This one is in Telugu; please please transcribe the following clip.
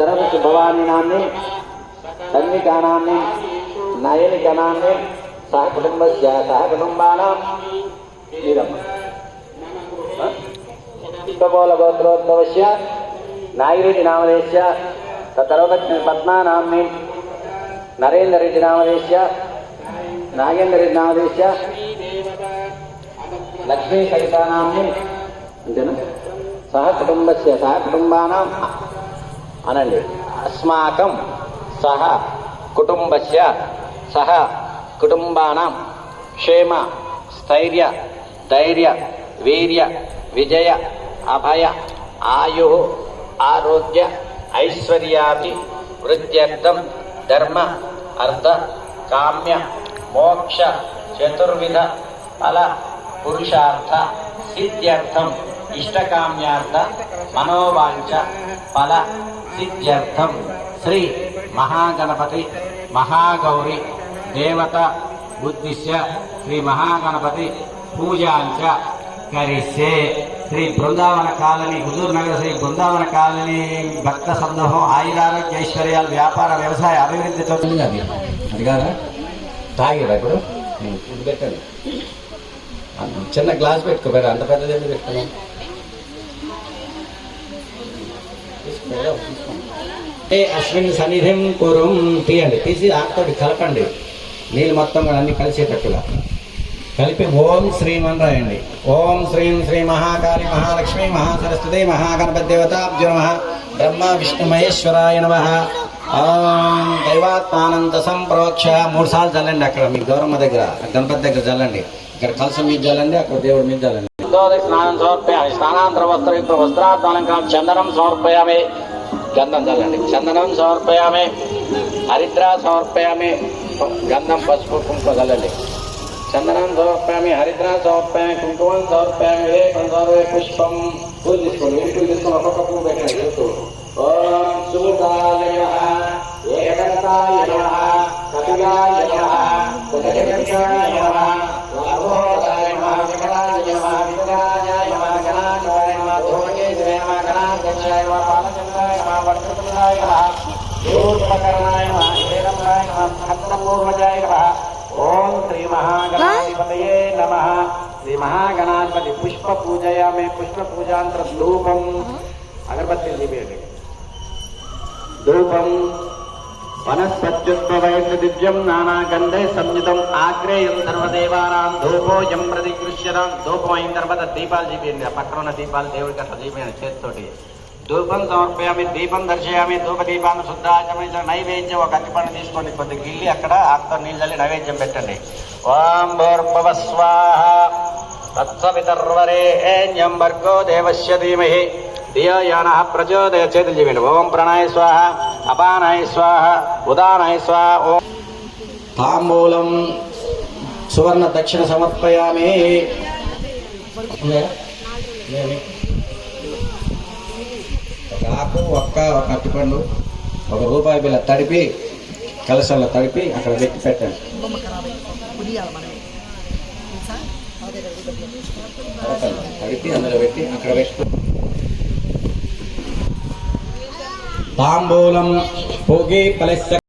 तत्तरवति भवानी नाम्नि तन्विका नाम्नि नयनिका नाम्नि सह कुटुम्बस्य सह कुटुम्बानां नीरम् गोत्रोद्भवस्य नागिरेड्डी नामधेयस्य तत्तरवति पद्मा नाम्नि नरेंद्र रेड्डी नामधेयस्य नागेंद्र रेड्डी नामधेयस्य लक्ष्मी सहिता नाम्नि अंतेना सह कुटुंबस्य सह कुटुंबानां अनंడి अस्माकं सह कुटुंबस्य सह कुटुंबानां क्षेम स्थैर्य धैर्य वीर्य विजय अभय आयु आरोग्य ऐश्वर्याभि वृद्ध्यर्थं धर्म अर्थ काम्य मोक्ष चतुर्विध फल पुरुषार्थ सिद्ध्यर्थम इष्टकाम्यार्थ मनोवांच फल सिद्ध्यर्थम श्री महागणपति महागौरी देवता उद्दिश्य श्री महागणपति पूजांच करिष्ये। श्री बृंदावन कालनी हुजूर नगर श्री बृंदावन कालनी भक्त समूहం ఆయురారోగ్య ఐశ్వర్యాల వ్యాపార వ్యవసాయ అభివృద్ధి చూస్తుంది అది అదిగారా తాగిరా ఇప్పుడు ఇది పెట్టండి చిన్న గ్లాస్ పెట్టుకోబెర అంత పెద్దది ఎందుకు పెట్టుకున్నాం అశ్విన్ సన్నిధిం కురుం తీయండి తీసి ఆకుతోటి కలపండి నీళ్ళు మొత్తం అన్ని కలిసేటట్టుగా కలిపి ఓం శ్రీం అని రాయండి. ఓం శ్రీం శ్రీ మహాకాళి మహాలక్ష్మి మహాసరస్వతి మహాగణపతి దేవతాభ్యో నమః బ్రహ్మ విష్ణు మహేశ్వరాయ నమః. ఓం దైవాత్మానంత సంప్రోక్ష 3 సార్లు చల్లండి. అక్కడ మీ గౌరమ్మ దగ్గర గణపతి దగ్గర చల్లండి. ఇక్కడ కలసం మీద చల్లండి, అక్కడ దేవుడి మీద చల్లండి. స్నానం సమర్పయామి. స్నానాంతర వస్త్రయుక్త వస్త్రార్థాలంకారం చందనం సమర్పయామి. గంధం చల్లండి. చందనం సమర్పయామి. హరిద్ర సమర్పయామి. గంధం పసుపు కుంకుమ చల్లండి. चंदनं समर्पयामि हरिद्रा समर्पयामि कुंकुमं समर्पयामि लेपनं समर्पयामि पुष्पं फूल తీసుకోండి. ఒక్కొక్క పువ్వు పెట్టండి. ఓం సుముఖాయ నమః ఏకదంతాయ నమః కపిలాయ నమః గజకర్ణికాయ నమః రాఘవాయ నమః వికటాయ నమః వికటాయ నమః గణాయ నమః ధూమకేశవాయ నమః గణాధ్యక్షాయ నమః పాలచంద్రాయ నమః వక్రతుండాయ నమః ధూమకర్ణాయ నమః హేరంబాయ నమః హస్తపూర్వజాయ నమః. ओम श्री महागणाधिपतये नमः. श्री महागणाधिपति पुष्प पूजयामि. पुष्प पूजांतर धूपम अगरबत्ती दीपेंడి. धूपम वनस्पत्युद्भवैर्न दिव्यं नानागन्धै संयुतं आग्रेयं सर्वदेवानां धूपोऽयं प्रतिगृह्यतां. ధూపం అయిన తర్వాత దీపాలు దీపేయండి. పక్కన ఉన్న దీపాలు దేవుడికి అట్లా దీపేయండి చేతితోటి. ధూపం సమర్పయామి. దీపం దర్శయామి. ధూపదీపాన్ని శుద్ధాచమనించ నైవేద్యం ఒక అగ్గిపండు తీసుకోండి. కొద్దిగా గిల్లి అక్కడ ఆకుతో నీళ్ళు చల్లి నైవేద్యం పెట్టండి. ఓం భూర్భువః స్వాహ తత్సవితర్వరేణ్యం భర్గో దేవస్య ధీమహి ధియో యో నః ప్రచోదయాత్. చేతులు చేయండి. ఓం ప్రాణాయ స్వాహ అపానాయ స్వాహ ఉదానాయ స్వాహ. ఓం తాంబూలం సువర్ణ దక్షిణ సమర్పయామి. ఆకు ఒక్క అరటిపండు ఒక రూపాయి బిళ్ళ తడిపి కలసంలో తడిపి అక్కడ పెట్టి పెట్టండి. తడిపి అందులో పెట్టి అక్కడ పెట్టు. తాంబూలం భోగి ఫలస్య